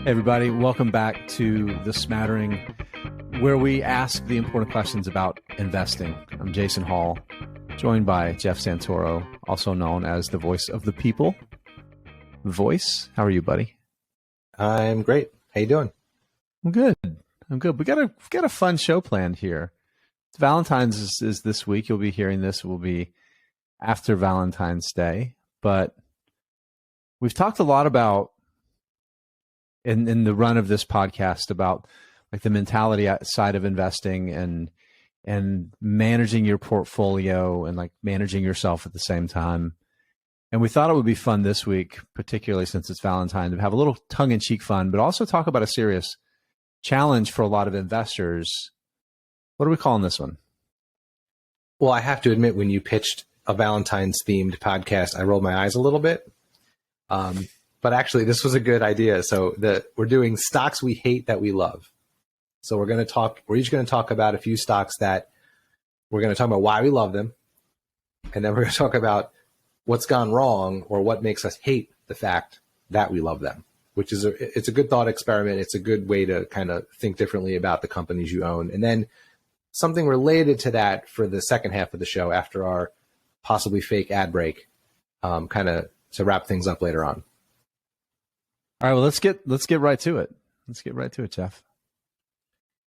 Hey everybody, welcome back to the Smattering, where we ask the important questions about investing. I'm Jason Hall, joined by Jeff Santoro, also known as the voice of the people. Voice, how are you, buddy? I'm great. How you doing? I'm good. We got a fun show planned here. Valentine's is this week. You'll be hearing this. It will be after Valentine's Day, but we've talked a lot about in the run of this podcast about like the mentality side of investing and managing your portfolio and like managing yourself at the same time. And we thought it would be fun this week, particularly since it's Valentine, to have a little tongue-in-cheek fun, but also talk about a serious challenge for a lot of investors. What are we calling this one? Well, I have to admit, when you pitched a Valentine's themed podcast, I rolled my eyes a little bit. But actually, this was a good idea. So we're doing stocks we hate that we love. So we're each going to talk about a few stocks that we're going to talk about why we love them. And then we're going to talk about what's gone wrong or what makes us hate the fact that we love them, which is it's a good thought experiment. It's a good way to kind of think differently about the companies you own. And then something related to that for the second half of the show after our possibly fake ad break, kind of to wrap things up later on. All right, well, let's get right to it. Let's get right to it, Jeff.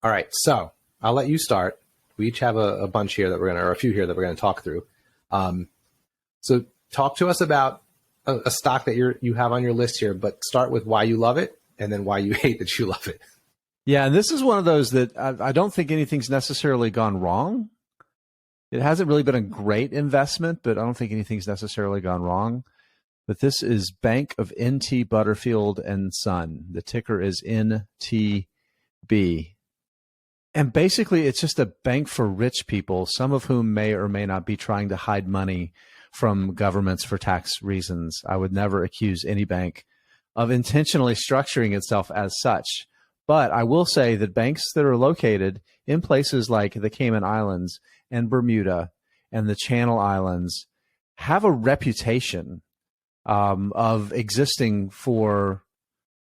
All right, so I'll let you start. We each have a bunch here that or a few here that we're going to talk through. So talk to us about a stock that you have on your list here, but start with why you love it and then why you hate that you love it. Yeah, and this is one of those that I don't think anything's necessarily gone wrong. It hasn't really been a great investment, but I don't think anything's necessarily gone wrong. But this is Bank of NT Butterfield and Son. The ticker is NTB. And basically, it's just a bank for rich people, some of whom may or may not be trying to hide money from governments for tax reasons. I would never accuse any bank of intentionally structuring itself as such. But I will say that banks that are located in places like the Cayman Islands and Bermuda and the Channel Islands have a reputation of existing for,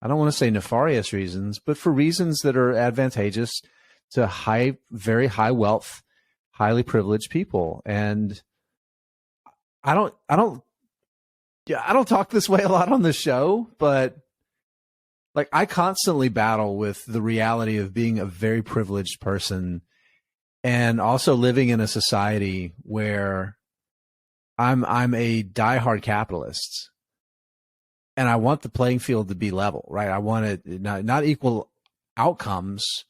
I don't want to say nefarious reasons, but for reasons that are advantageous to very high wealth, highly privileged people. And I don't talk this way a lot on the show, but like I constantly battle with the reality of being a very privileged person and also living in a society where I'm a diehard capitalist, and I want the playing field to be level, right? I want it not equal outcomes,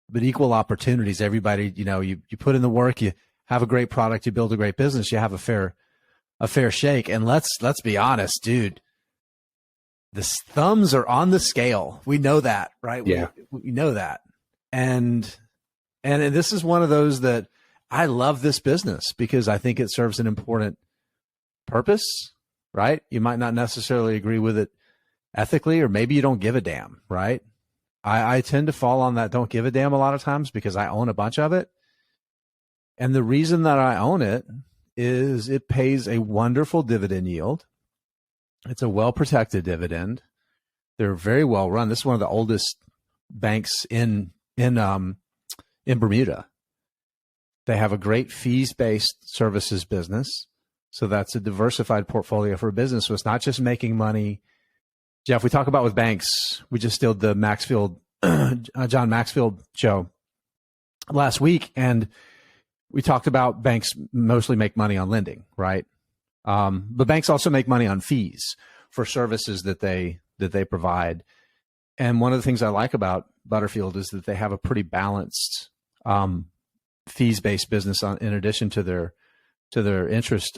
but equal opportunities. Everybody, you put in the work, you have a great product, you build a great business, you have a fair shake. And let's be honest, dude, the thumbs are on the scale. We know that, right? Yeah, we know that, and this is one of those that I love this business because I think it serves an important purpose, right? You might not necessarily agree with it ethically, or maybe you don't give a damn, right? I tend to fall on that don't give a damn a lot of times because I own a bunch of it. And the reason that I own it is it pays a wonderful dividend yield. It's a well-protected dividend. They're very well run. This is one of the oldest banks in Bermuda. They have a great fees-based services business. So that's a diversified portfolio for a business. So it's not just making money. Jeff, we talk about with banks. We just did the John Maxfield show last week, and we talked about banks mostly make money on lending, right? But banks also make money on fees for services that they provide. And one of the things I like about Butterfield is that they have a pretty balanced fees-based business in addition to their interest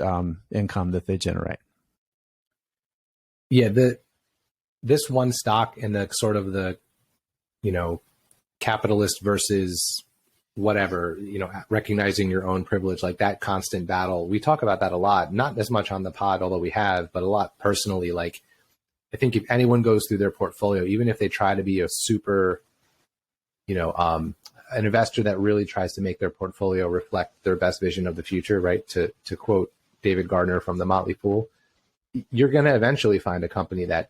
income that they generate. Yeah, this one stock and the sort of the, capitalist versus whatever, recognizing your own privilege, like that constant battle. We talk about that a lot, not as much on the pod, although we have, but a lot personally. Like, I think if anyone goes through their portfolio, even if they try to be a super, an investor that really tries to make their portfolio reflect their best vision of the future, right? To quote David Gardner from The Motley Fool, you're going to eventually find a company that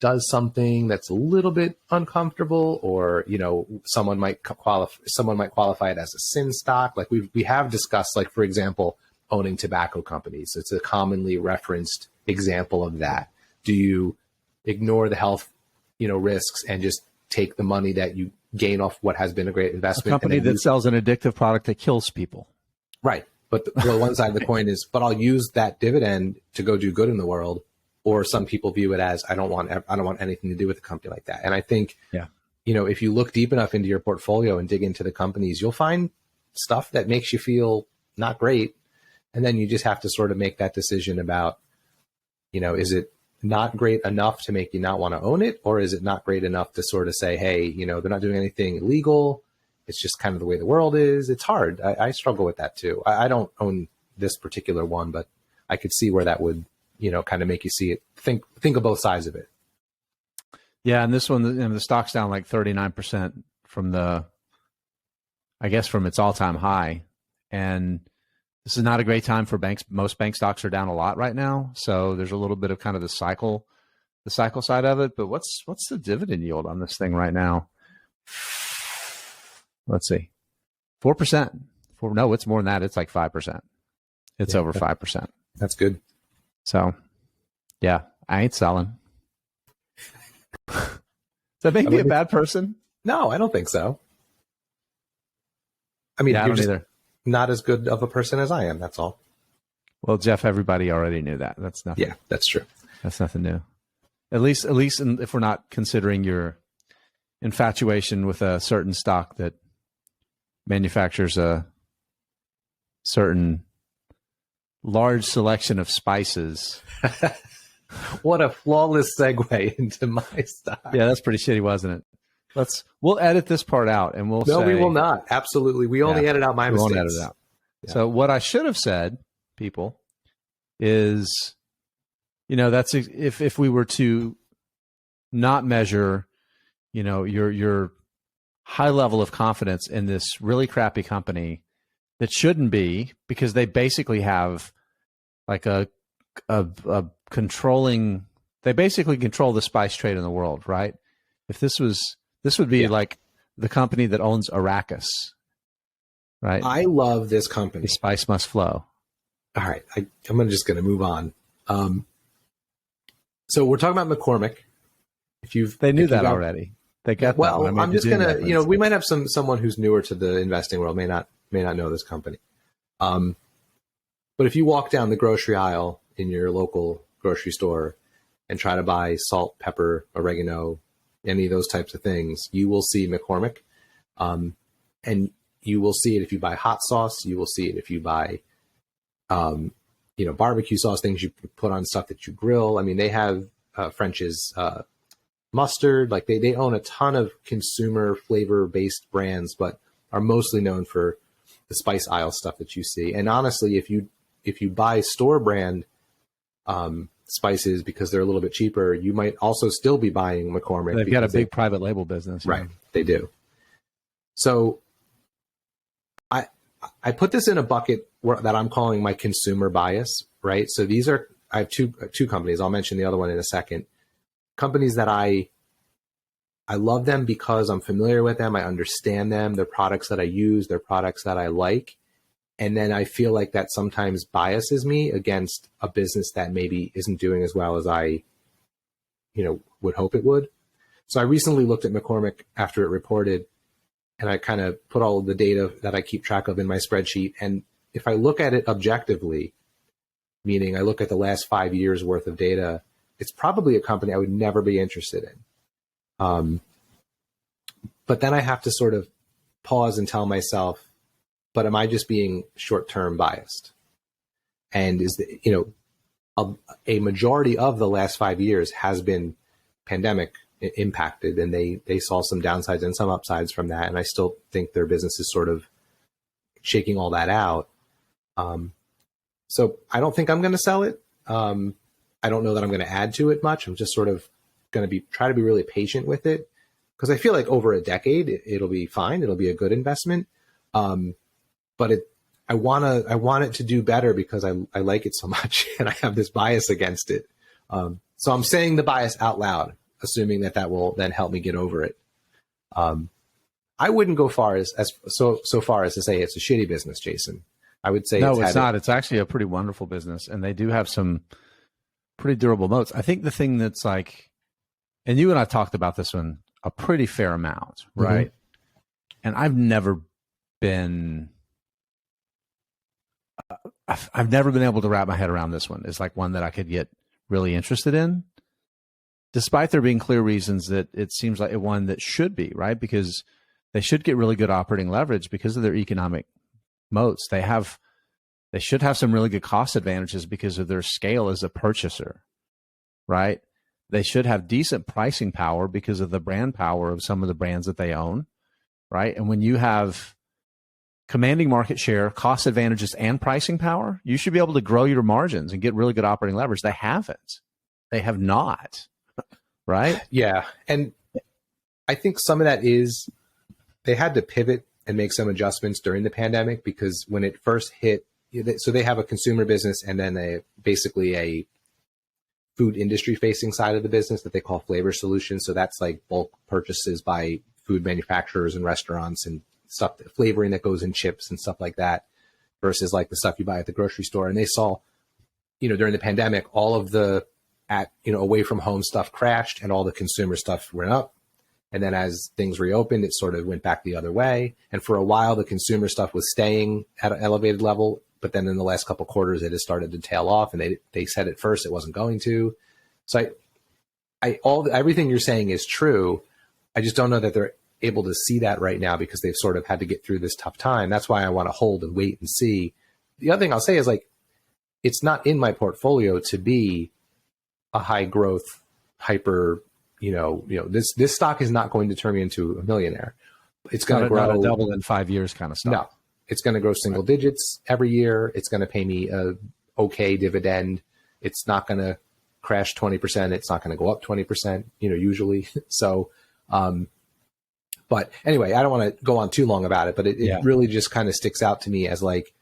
does something that's a little bit uncomfortable, or, you know, someone might qualify it as a sin stock. Like we have discussed, like, for example, owning tobacco companies. It's a commonly referenced example of that. Do you ignore the health, you know, risks and just take the money that you gain off what has been a great investment? A company that sells an addictive product that kills people. Right. But the one side of the coin is, but I'll use that dividend to go do good in the world. Or some people view it as, I don't want anything to do with a company like that. And I think, you know, if you look deep enough into your portfolio and dig into the companies, you'll find stuff that makes you feel not great. And then you just have to sort of make that decision about, you know, is it not great enough to make you not want to own it? Or is it not great enough to sort of say, hey, you know, they're not doing anything illegal. It's just kind of the way the world is. It's hard. I struggle with that too. I don't own this particular one, but I could see where that would, you know, kind of make you see it, think of both sides of it. Yeah. And this one, you know, the stock's down like 39% from from its all-time high. And this is not a great time for banks. Most bank stocks are down a lot right now. So there's a little bit of kind of the cycle side of it. But what's the dividend yield on this thing right now? Let's see, 4%. No, it's more than that. It's like 5%. It's over 5%. That's good. So, yeah, I ain't selling. Does that make me a bad person? No, I don't think so. I mean, you're just not as good of a person as I am. That's all. Well, Jeff, everybody already knew that. That's nothing. Yeah, that's true. That's nothing new. At least if we're not considering your infatuation with a certain stock that manufactures a certain large selection of spices. What a flawless segue into my stock. Yeah, that's pretty shitty, wasn't it? We'll edit this part out and we'll say. No, we will not. Absolutely. We only edit out my mistakes. We won't edit it out. Yeah. So what I should have said, people, is, you know, that's if we were to not measure, you know, your high level of confidence in this really crappy company that shouldn't be, because they basically have like a controlling, they basically control the spice trade in the world, right? If this would be like the company that owns Arrakis, right? I love this company. The spice must flow. All right. I'm just going to move on. So we're talking about McCormick. They knew that already. They got well. I'm just going to, you know, we might have someone who's newer to the investing world may not know this company. But if you walk down the grocery aisle in your local grocery store and try to buy salt, pepper, oregano, any of those types of things, you will see McCormick. And you will see it if you buy hot sauce. You will see it if you buy, you know, barbecue sauce, things you put on stuff that you grill. I mean, they have French's mustard. Like they own a ton of consumer flavor based brands, but are mostly known for the spice aisle stuff that you see. And honestly, if you buy store brand spices because they're a little bit cheaper, you might also still be buying McCormick. They've got a big private label business. Right. They do. So I put this in a bucket that I'm calling my consumer bias, right? So I have two companies. I'll mention the other one in a second. Companies that I love them because I'm familiar with them. I understand them. They're products that I use. They're products that I like. And then I feel like that sometimes biases me against a business that maybe isn't doing as well as I, you know, would hope it would. So I recently looked at McCormick after it reported, and I kind of put all of the data that I keep track of in my spreadsheet. And if I look at it objectively, meaning I look at the last 5 years worth of data, it's probably a company I would never be interested in. But then I have to sort of pause and tell myself, but am I just being short-term biased? And a majority of the last 5 years has been pandemic impacted, and they saw some downsides and some upsides from that. And I still think their business is sort of shaking all that out. So I don't think I'm going to sell it. I don't know that I'm going to add to it much. I'm just sort of going to try to be really patient with it, because I feel like over a decade it'll be fine. It'll be a good investment. But I want it to do better because I like it so much, and I have this bias against it. So I'm saying the bias out loud. assuming that will then help me get over it. I wouldn't go far as so far as to say it's a shitty business, Jason. I would say no, it's not. It's actually a pretty wonderful business, and they do have some pretty durable moats. I think the thing that's like, and you and I talked about this one a pretty fair amount, right? Mm-hmm. And I've never been able to wrap my head around this one. It's like one that I could get really interested in, despite there being clear reasons that it seems like one that should be, right? Because they should get really good operating leverage because of their economic moats. They should have some really good cost advantages because of their scale as a purchaser, right? They should have decent pricing power because of the brand power of some of the brands that they own, right? And when you have commanding market share, cost advantages, and pricing power, you should be able to grow your margins and get really good operating leverage. They haven't. They have not, right? Yeah. And I think some of that is they had to pivot and make some adjustments during the pandemic, because when it first hit, so they have a consumer business and then basically a food industry facing side of the business that they call Flavor Solutions. So that's like bulk purchases by food manufacturers and restaurants and stuff, flavoring that goes in chips and stuff like that, versus like the stuff you buy at the grocery store. And they saw, during the pandemic, all of the away from home stuff crashed and all the consumer stuff went up. And then as things reopened, it sort of went back the other way. And for a while, the consumer stuff was staying at an elevated level. But then in the last couple of quarters, it has started to tail off. And they said at first it wasn't going to. So everything you're saying is true. I just don't know that they're able to see that right now because they've sort of had to get through this tough time. That's why I want to hold and wait and see. The other thing I'll say is, like, it's not in my portfolio to be a high growth, hyper, this stock is not going to turn me into a millionaire. It's going to grow, not a double in 5 years kind of stuff. No, it's going to grow single digits every year. It's going to pay me a okay dividend. It's not going to crash 20%. It's not going to go up 20%, usually. So, but anyway, I don't want to go on too long about it, but it really just kind of sticks out to me as like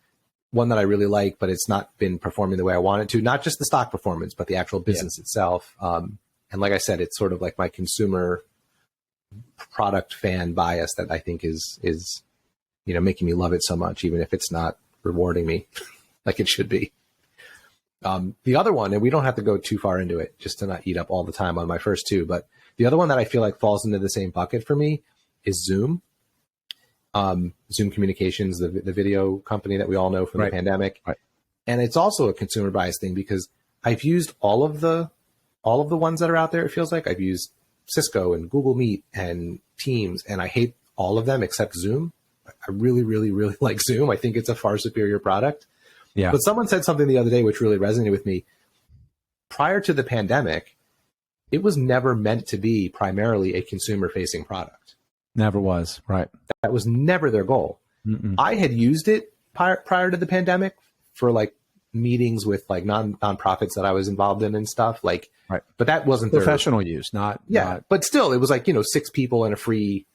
one that I really like, but it's not been performing the way I want it to, not just the stock performance, but the actual business itself. And like I said, it's sort of like my consumer product fan bias that I think is making me love it so much, even if it's not rewarding me like it should be. The other one, and we don't have to go too far into it just to not eat up all the time on my first two, but the other one that I feel like falls into the same bucket for me is Zoom. Zoom Communications, the video company that we all know from the pandemic. Right. And it's also a consumer bias thing because I've used all of the ones that are out there. It feels like I've used Cisco and Google Meet and Teams, and I hate all of them except Zoom. I really, really, really like Zoom. I think it's a far superior product. Yeah. But someone said something the other day which really resonated with me. Prior to the pandemic, it was never meant to be primarily a consumer-facing product. Never was, right? That was never their goal. Mm-mm. I had used it prior to the pandemic for like meetings with like nonprofits that I was involved in and stuff, like, right. But that wasn't professional use, not. But still, it was like 6 people in a free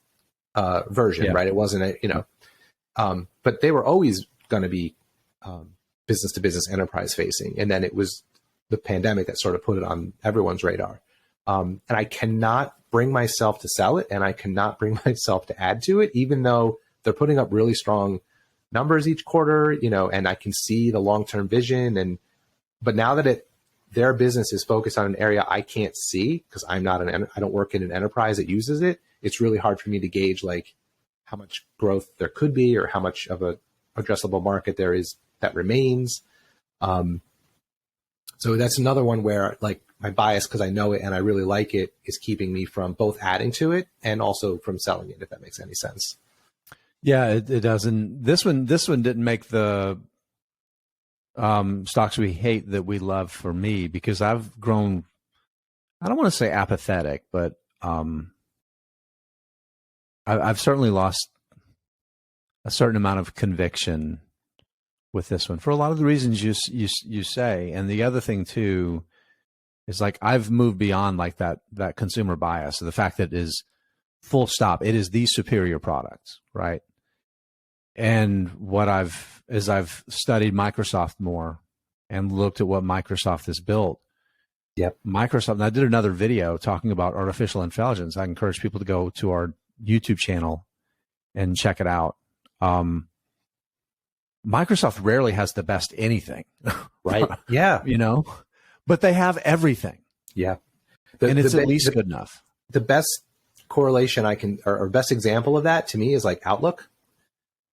version, right? It wasn't but they were always going to be business to business, enterprise facing, and then it was the pandemic that sort of put it on everyone's radar. And I cannot bring myself to sell it, and I cannot bring myself to add to it, even though they're putting up really strong numbers each quarter, and I can see the long-term vision. But now that their business is focused on an area I can't see because I don't work in an enterprise that uses it. It's really hard for me to gauge like how much growth there could be or how much of a addressable market there is that remains. So that's another one where like my bias, because I know it and I really like it, is keeping me from both adding to it and also from selling it, if that makes any sense. Yeah, it does. And this one didn't make the stocks we hate that we love for me, because I've grown, I don't want to say apathetic, but I've certainly lost a certain amount of conviction with this one for a lot of the reasons you say. And the other thing too is like I've moved beyond like that consumer bias, the fact that it is full stop, it is the superior product, right? And as I've studied Microsoft more and looked at what Microsoft has built, Yep. Microsoft, and I did another video talking about artificial intelligence. I encourage people to go to our YouTube channel and check it out. Microsoft rarely has the best anything. Right. Yeah. You know, but they have everything. Yeah. And it's at least good enough. The best correlation I can, or best example of that to me is like Outlook.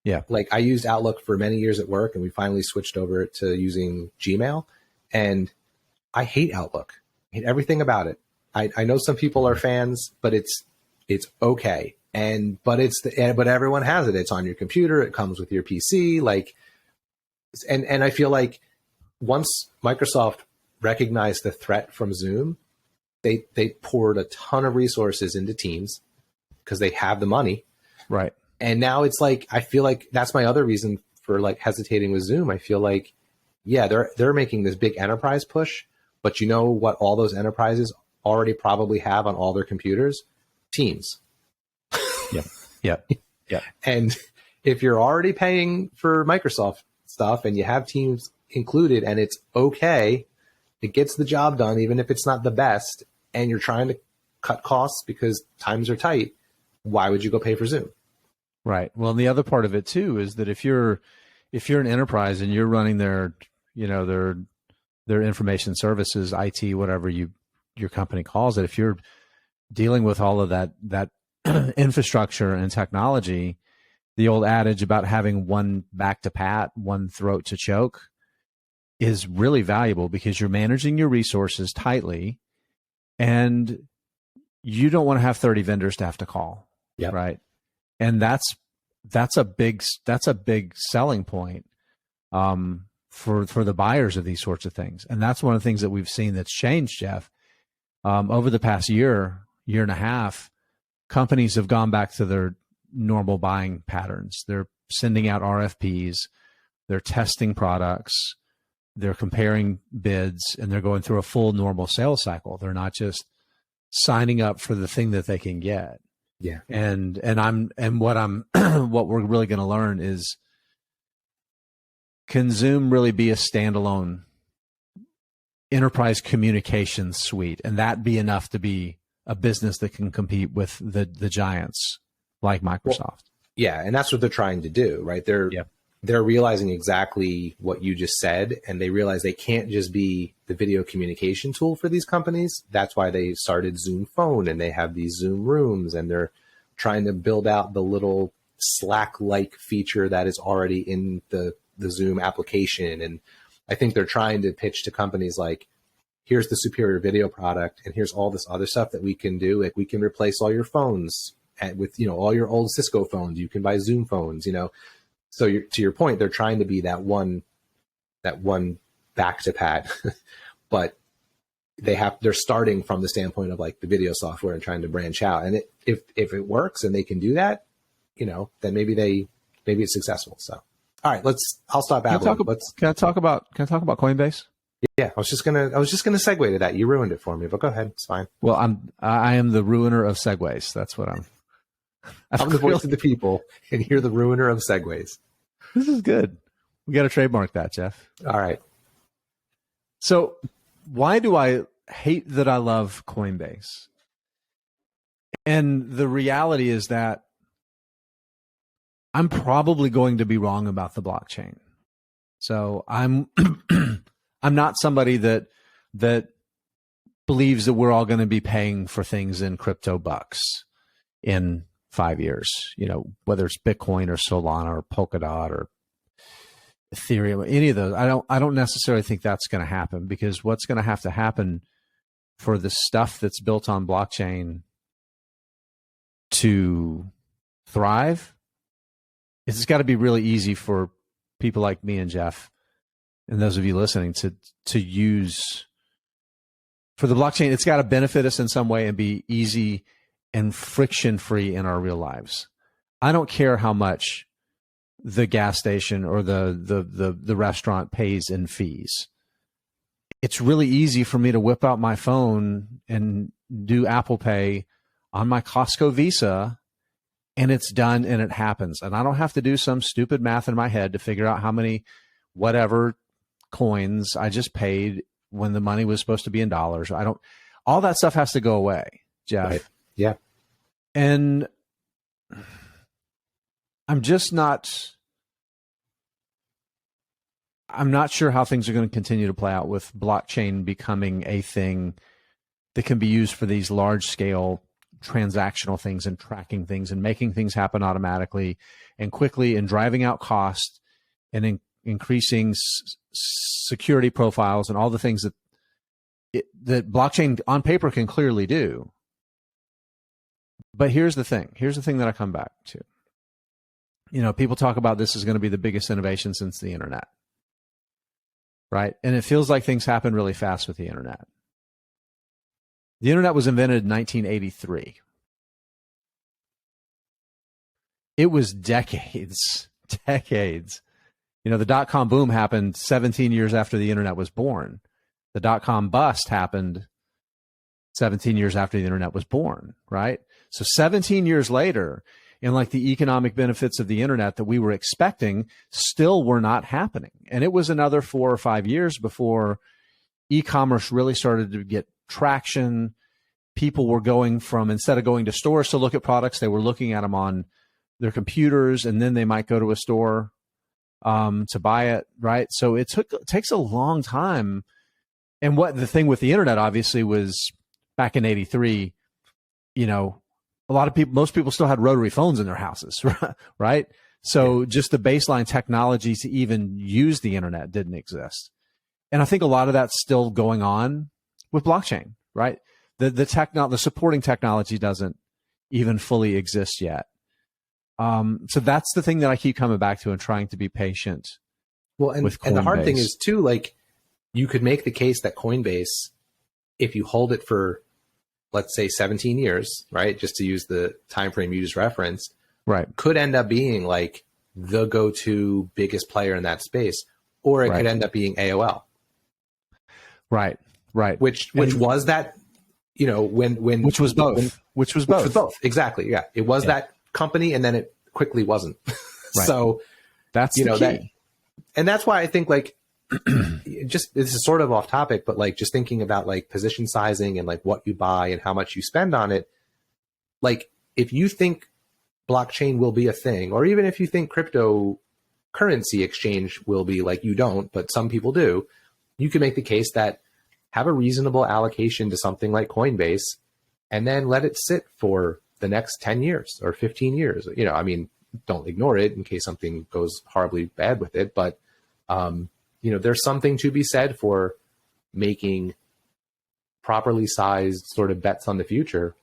Yeah. Like I used Outlook for many years at work, and we finally switched over to using Gmail, and I hate Outlook. I hate everything about it. I know some people are fans, but it's okay. But everyone has it. It's on your computer. It comes with your PC. Like, and I feel like once Microsoft recognized the threat from Zoom, they poured a ton of resources into Teams because they have the money. Right. And now it's like, I feel like that's my other reason for like hesitating with Zoom. I feel like, yeah, they're making this big enterprise push, but you know what all those enterprises already probably have on all their computers? Teams. Yep. Yep. Yep. And if you're already paying for Microsoft stuff and you have Teams included and it's okay, it gets the job done, even if it's not the best, and you're trying to cut costs because times are tight, why would you go pay for Zoom? Right. Well, and the other part of it too is that if you're an enterprise and you're running their information services, IT, whatever your company calls it, if you're dealing with all of that infrastructure and technology, the old adage about having one back to pat, one throat to choke is really valuable because you're managing your resources tightly and you don't want to have 30 vendors to have to call. Yep. Right. And that's a big selling point for the buyers of these sorts of things. And that's one of the things that we've seen that's changed, Jeff. Over the past year and a half, companies have gone back to their normal buying patterns. They're sending out RFPs, they're testing products, they're comparing bids, and they're going through a full normal sales cycle. They're not just signing up for the thing that they can get. Yeah. And what we're really going to learn is, can Zoom really be a standalone enterprise communications suite, and that be enough to be a business that can compete with the giants like Microsoft? Well, yeah, and that's what they're trying to do, right? They're realizing exactly what you just said, and they realize they can't just be the video communication tool for these companies. That's why they started Zoom Phone, and they have these Zoom Rooms, and they're trying to build out the little Slack-like feature that is already in the Zoom application. And I think they're trying to pitch to companies like, here's the superior video product, and here's all this other stuff that we can do. Like, we can replace all your phones with, all your old Cisco phones. You can buy Zoom phones, So to your point, they're trying to be that one back to pat, but they're starting from the standpoint of like the video software and trying to branch out. And if it works and they can do that, then maybe it's successful. So, all right, I'll stop babbling. Can I talk about Coinbase? Yeah, I was just gonna segue to that. You ruined it for me, but go ahead. It's fine. Well, I am the ruiner of segues. That's what I'm the voice of the people, and you're the ruiner of segues. This is good. We got to trademark that, Jeff. All right. So why do I hate that I love Coinbase? And the reality is that I'm probably going to be wrong about the blockchain. So I'm not somebody that believes that we're all going to be paying for things in crypto bucks in 5 years, whether it's Bitcoin or Solana or Polkadot or Ethereum, any of those. I don't necessarily think that's going to happen, because what's going to have to happen for the stuff that's built on blockchain to thrive is it's got to be really easy for people like me and Jeff and those of you listening to use. For the blockchain, it's got to benefit us in some way and be easy and friction-free in our real lives. I don't care how much the gas station or the restaurant pays in fees. It's really easy for me to whip out my phone and do Apple Pay on my Costco Visa, and it's done and it happens. And I don't have to do some stupid math in my head to figure out how many whatever coins I just paid when the money was supposed to be in dollars. All that stuff has to go away, Jeff. Right. Yeah. And I'm not sure how things are going to continue to play out with blockchain becoming a thing that can be used for these large scale transactional things and tracking things and making things happen automatically and quickly and driving out cost and increasing security profiles and all the things that blockchain on paper can clearly do. But here's the thing that I come back to. People talk about this is going to be the biggest innovation since the internet, right? And it feels like things happen really fast with the internet. The internet was invented in 1983. It was decades. The dot-com boom happened 17 years after the internet was born. The dot-com bust happened 17 years after the internet was born, right? So 17 years later, and like the economic benefits of the internet that we were expecting still were not happening. And it was another 4 or 5 years before e-commerce really started to get traction. People were going from, instead of going to stores to look at products, they were looking at them on their computers, and then they might go to a store to buy it, right? So it takes a long time. And what the thing with the internet obviously was back in 83, most people still had rotary phones in their houses, right? So just the baseline technology to even use the internet didn't exist. And I think a lot of that's still going on with blockchain, right? The supporting technology doesn't even fully exist yet. So that's the thing that I keep coming back to and trying to be patient. Well, and the hard thing is too, like, you could make the case that Coinbase, if you hold it for, let's say 17 years, right? Just to use the time frame you just referenced, right, could end up being like the go-to biggest player in that space, or it could end up being AOL. Right. Which was that, which was both. Exactly. Yeah. It was that company, and then it quickly wasn't. Right. So that's the key. And that's why I think, like, just, this is sort of off topic, but like just thinking about like position sizing and like what you buy and how much you spend on it. Like, if you think blockchain will be a thing, or even if you think cryptocurrency exchange will be, like, you don't, but some people do, you can make the case that have a reasonable allocation to something like Coinbase and then let it sit for the next 10 years or 15 years. Don't ignore it in case something goes horribly bad with it, but there's something to be said for making properly sized sort of bets on the future.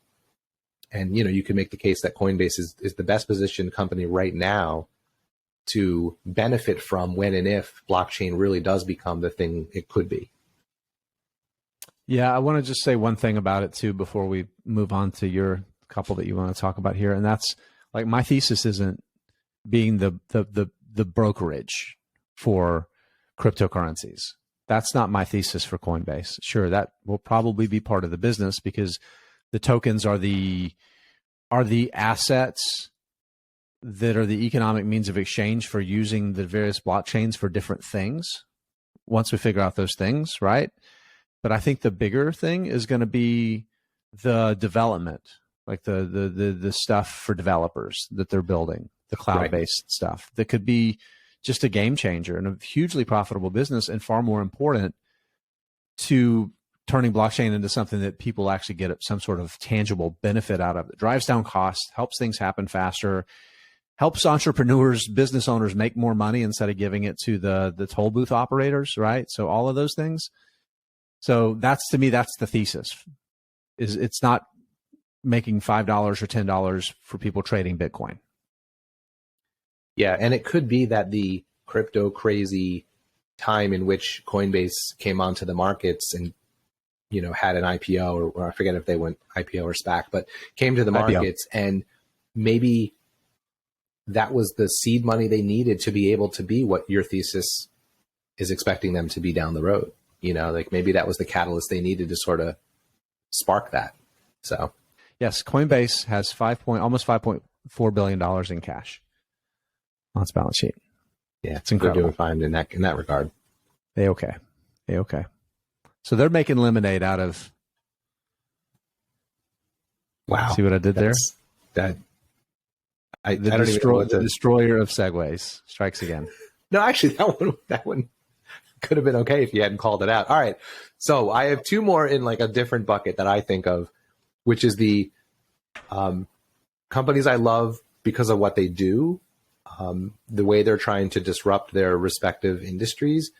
And, you can make the case that Coinbase is the best positioned company right now to benefit from when and if blockchain really does become the thing it could be. Yeah, I want to just say one thing about it too before we move on to your couple that you want to talk about here. And that's, like, my thesis isn't being the brokerage for cryptocurrencies. That's not my thesis for Coinbase. Sure, that will probably be part of the business because the tokens are the assets that are the economic means of exchange for using the various blockchains for different things once we figure out those things, right? But I think the bigger thing is going to be the development, like the stuff for developers that they're building, the cloud-based stuff that could be just a game changer and a hugely profitable business, and far more important to turning blockchain into something that people actually get some sort of tangible benefit out of. It drives down costs, helps things happen faster, helps entrepreneurs, business owners make more money instead of giving it to the toll booth operators, right? So all of those things. So to me, that's the thesis. It's not making $5 or $10 for people trading Bitcoin. Yeah, and it could be that the crypto crazy time in which Coinbase came onto the markets and, had an IPO, or I forget if they went IPO or SPAC, but came to the markets, and maybe that was the seed money they needed to be able to be what your thesis is expecting them to be down the road. Like, maybe that was the catalyst they needed to sort of spark that. So, yes, Coinbase has almost $5.4 billion in cash on its balance sheet. Yeah, it's incredible. They're doing fine in that regard. They okay. So they're making lemonade out of. Wow. See what I did there? I don't even know what the destroyer of segues strikes again. No, actually, that one could have been okay if you hadn't called it out. All right. So I have two more in like a different bucket that I think of, which is the companies I love because of what they do, the way they're trying to disrupt their respective industries.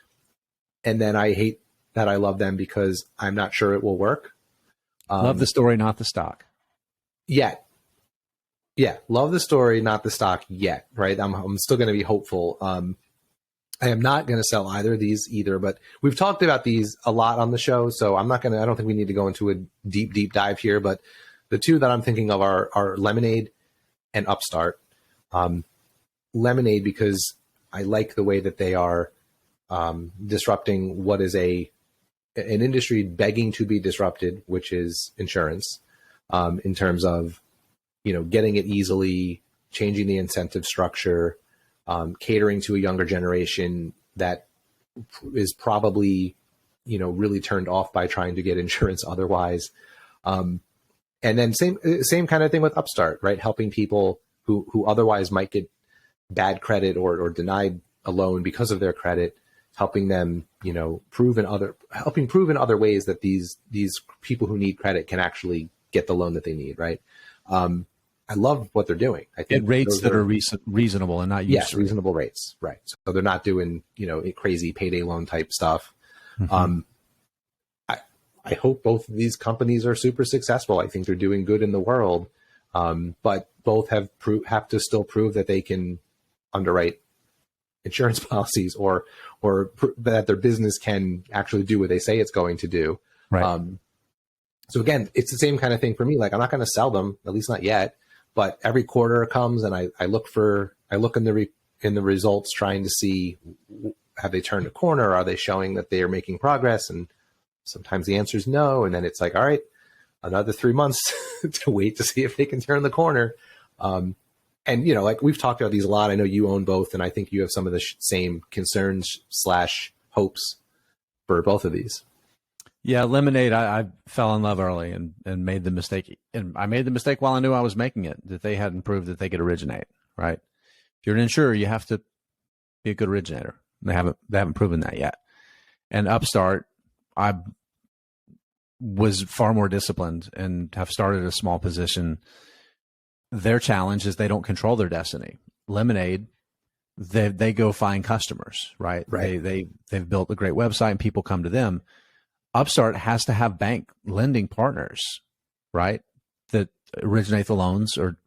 And then I hate that I love them because I'm not sure it will work. Love the story, not the stock. Yet. Yeah. Love the story, not the stock yet. Right. I'm still going to be hopeful. I am not going to sell either of these either, but we've talked about these a lot on the show. So I don't think we need to go into a deep dive here, but the two that I'm thinking of are Lemonade and Upstart. Lemonade, because I like the way that they are disrupting what is an industry begging to be disrupted, which is insurance, in terms of, getting it easily, changing the incentive structure, catering to a younger generation that is probably, really turned off by trying to get insurance otherwise. And then same kind of thing with Upstart, right? Helping people who otherwise might get bad credit or denied a loan because of their credit, helping them, prove in other ways that these people who need credit can actually get the loan that they need, right? I love what they're doing. I think at rates that are reasonable and not used. Yes, reasonable rates, right? So they're not doing crazy payday loan type stuff. Mm-hmm. I hope both of these companies are super successful. I think they're doing good in the world, but both have to still prove that they can underwrite insurance policies or that their business can actually do what they say it's going to do. Right. So again, it's the same kind of thing for me. Like, I'm not going to sell them, at least not yet. But every quarter comes, and I look in the results, trying to see, have they turned a corner? Are they showing that they are making progress? And sometimes the answer is no. And then it's like, all right, another 3 months to wait to see if they can turn the corner. And like we've talked about these a lot. I know you own both, and I think you have some of the same concerns / hopes for both of these. Yeah, Lemonade, I fell in love early and made the mistake. And I made the mistake while I knew I was making it, that they hadn't proved that they could originate, right? If you're an insurer, you have to be a good originator. They haven't proven that yet. And Upstart, I was far more disciplined and have started a small position. Their challenge is they don't control their destiny. Lemonade, they go find customers, right? They've built a great website and people come to them. Upstart has to have bank lending partners, right, that originate the loans or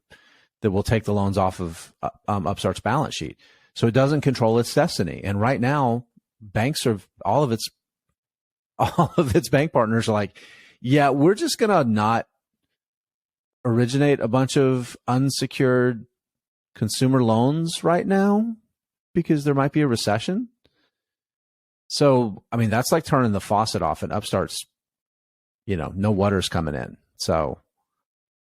that will take the loans off of Upstart's balance sheet. So it doesn't control its destiny. And right now, banks are all of its bank partners are like, yeah, we're just gonna not originate a bunch of unsecured consumer loans right now because there might be a recession. So, I mean, that's like turning the faucet off, and Upstart's, no water's coming in. So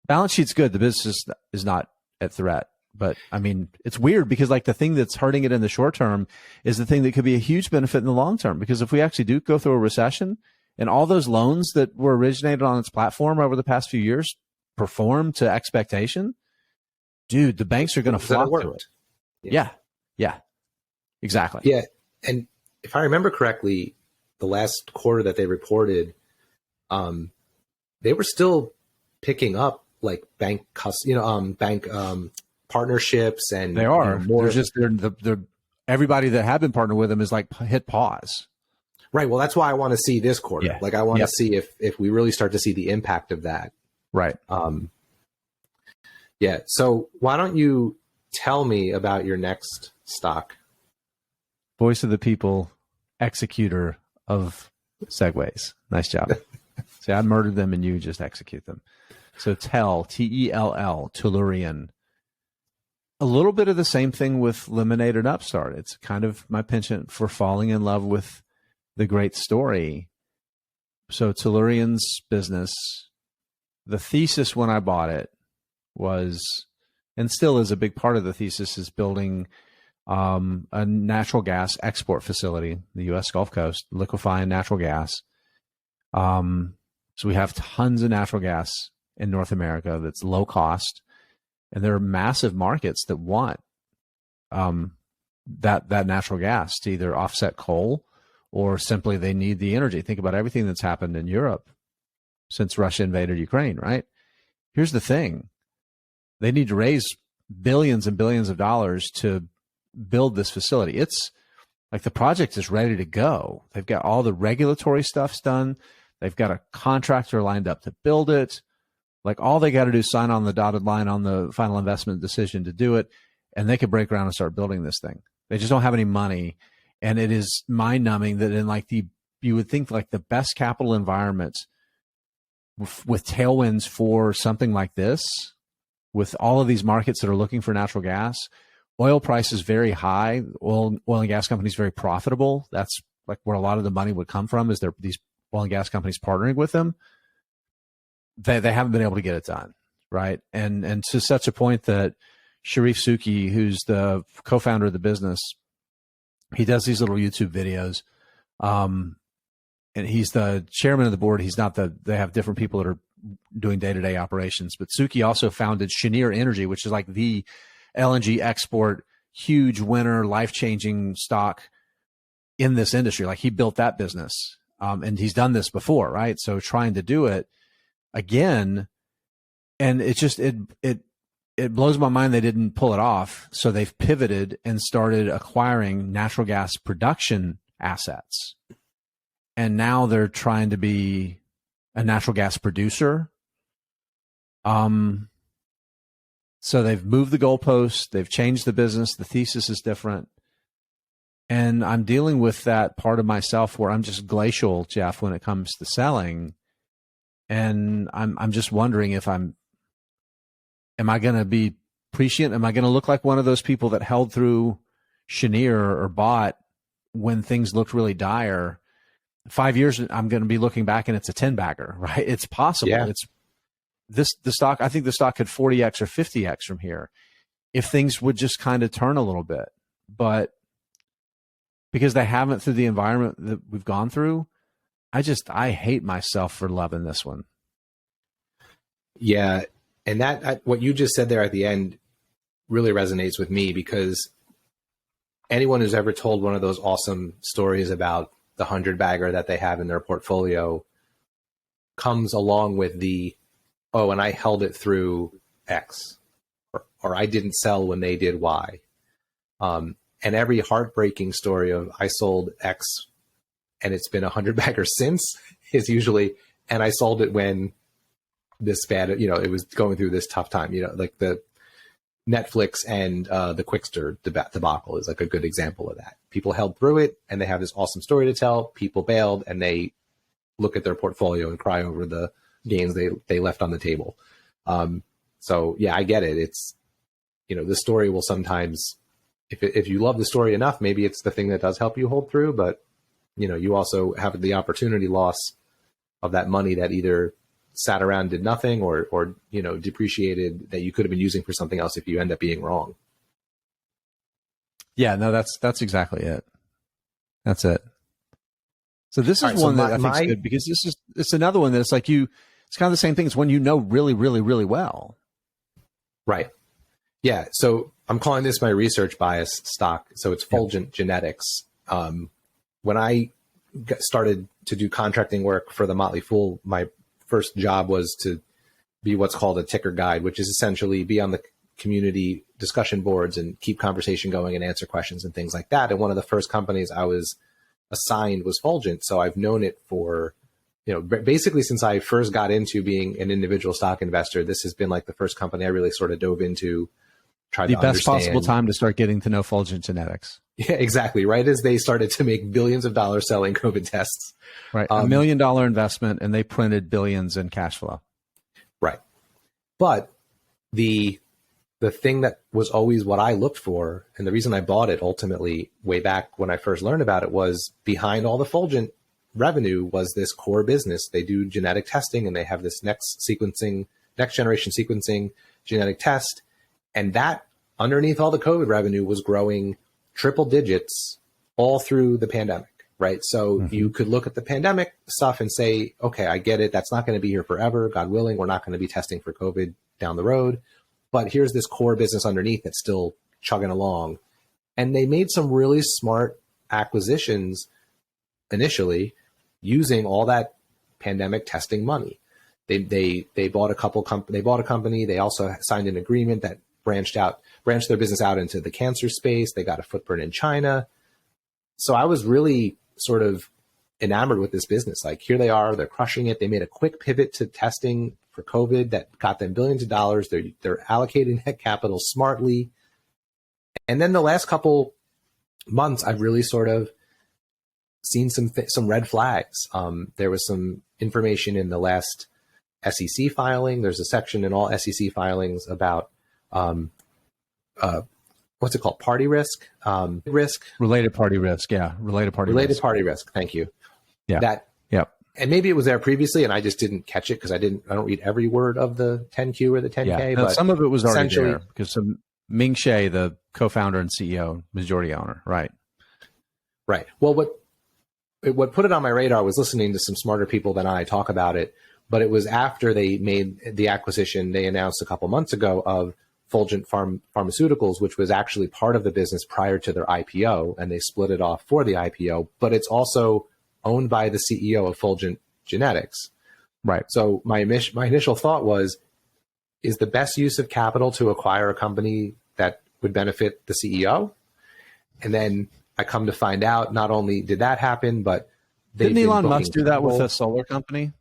balance sheet's good. The business is not at threat. But I mean, it's weird because like the thing that's hurting it in the short term is the thing that could be a huge benefit in the long term. Because if we actually do go through a recession and all those loans that were originated on its platform over the past few years perform to expectation, dude, the banks are going to flock to it. Yeah. Exactly. Yeah. And if I remember correctly, the last quarter that they reported, they were still picking up like bank partnerships, and they are more. They're just they're everybody that had been partnered with them is like hit pause. Right. Well, that's why I want to see this quarter. Yeah. Like I want to see if we really start to see the impact of that. Right. Yeah. So why don't you tell me about your next stock? Voice of the people, executor of segues. Nice job. See, I murdered them and you just execute them. So Tell, Tell, Tellurian. A little bit of the same thing with Lemonade and Upstart. It's kind of my penchant for falling in love with the great story. So Tellurian's business, the thesis when I bought it was, and still is a big part of the thesis, is building a natural gas export facility, the U.S. Gulf Coast, liquefying natural gas. So we have tons of natural gas in North America that's low cost, and there are massive markets that want that natural gas to either offset coal or simply they need the energy. Think about everything that's happened in Europe since Russia invaded Ukraine, right? Here's the thing. They need to raise billions and billions of dollars to build this facility. It's like the project is ready to go. They've got all the regulatory stuff's done. They've got a contractor lined up to build it. Like all they got to do is sign on the dotted line on the final investment decision to do it, and they could break ground and start building this thing. They just don't have any money. And it is mind numbing that in like you would think like the best capital environment with tailwinds for something like this, with all of these markets that are looking for natural gas, oil price is very high. Oil and gas companies very profitable. That's like where a lot of the money would come from, is there these oil and gas companies partnering with them. They haven't been able to get it done, right? And to such a point that Sharif Suki, who's the co-founder of the business, he does these little YouTube videos, and he's the chairman of the board. He's not they have different people that are doing day-to-day operations, but Suki also founded Cheniere Energy, which is like the LNG export, huge winner, life-changing stock in this industry. Like he built that business, and he's done this before, right? So trying to do it again, and it just it blows my mind they didn't pull it off. So they've pivoted and started acquiring natural gas production assets, and now they're trying to be a natural gas producer. So they've moved the goalposts, they've changed the business, the thesis is different. And I'm dealing with that part of myself where I'm just glacial, Jeff, when it comes to selling. And I'm just wondering if am I going to be prescient? Am I going to look like one of those people that held through Cheniere or bought when things looked really dire? 5 years, I'm going to be looking back and it's a 10-bagger, right? It's possible. Yeah. It's the stock. I think the stock could 40x or 50x from here if things would just kind of turn a little bit. But because they haven't through the environment that we've gone through, I hate myself for loving this one. Yeah. And that what you just said there at the end really resonates with me, because anyone who's ever told one of those awesome stories about the 100-bagger that they have in their portfolio comes along with the, oh, and I held it through X, or I didn't sell when they did Y. And every heartbreaking story of I sold X and it's been a 100-bagger since is usually, and I sold it when this bad, it was going through this tough time, like the Netflix and the Quickster debacle is like a good example of that. People held through it and they have this awesome story to tell. People bailed and they look at their portfolio and cry over the gains they left on the table. So yeah, I get it. It's, the story will sometimes, if you love the story enough, maybe it's the thing that does help you hold through, but you also have the opportunity loss of that money that either sat around, did nothing, or depreciated, that you could have been using for something else if you end up being wrong. Yeah, no, that's exactly it. That's it. So this is one that I think is good, because it's another one that it's like it's kind of the same thing as when really, really, really well. Right. Yeah. So I'm calling this my research bias stock. So it's Fulgent Genetics. When I started to do contracting work for the Motley Fool, my first job was to be what's called a ticker guide, which is essentially be on the community discussion boards and keep conversation going and answer questions and things like that. And one of the first companies I was assigned was Fulgent. So I've known it for, basically since I first got into being an individual stock investor. This has been like the first company I really sort of dove into, tried to understand. The best possible time to start getting to know Fulgent Genetics. Yeah, exactly. Right as they started to make billions of dollars selling COVID tests. Right. $1 million investment, and they printed billions in cash flow. Right. But the thing that was always what I looked for, and the reason I bought it ultimately way back when I first learned about it, was behind all the Fulgent revenue was this core business. They do genetic testing, and they have this next generation sequencing genetic test. And that underneath all the COVID revenue was growing triple digits all through the pandemic. right? So you could look at the pandemic stuff and say, okay, I get it. That's not going to be here forever. God willing, we're not going to be testing for COVID down the road. But here's this core business underneath that's still chugging along. And they made some really smart acquisitions initially using all that pandemic testing money. They bought they bought a company. They also signed an agreement that branched their business out into the cancer space. They got a footprint in China. So I was really sort of enamored with this business. Like, here they are, they're crushing it. They made a quick pivot to testing for COVID that got them billions of dollars. They're allocating that capital smartly. And then the last couple months, I've really sort of seen some red flags. There was some information in the last SEC filing. There's a section in all SEC filings about what's it called? Party risk, related party risk. Yeah. Related party risk. Thank you. Yeah. Yep. And maybe it was there previously and I just didn't catch it because I don't read every word of the 10Q or the 10K. Yeah. No, but some of it was already there because Ming Hsieh, the co-founder and CEO, majority owner. Right. Right. Well, what put it on my radar was listening to some smarter people than I talk about it, but it was after they made the acquisition they announced a couple months ago of Fulgent Pharmaceuticals, which was actually part of the business prior to their IPO, and they split it off for the IPO, but it's also owned by the CEO of Fulgent Genetics. Right. So my initial thought was, is the best use of capital to acquire a company that would benefit the CEO? And then I come to find out, not only did that happen, but didn't Elon Musk do that with a solar company?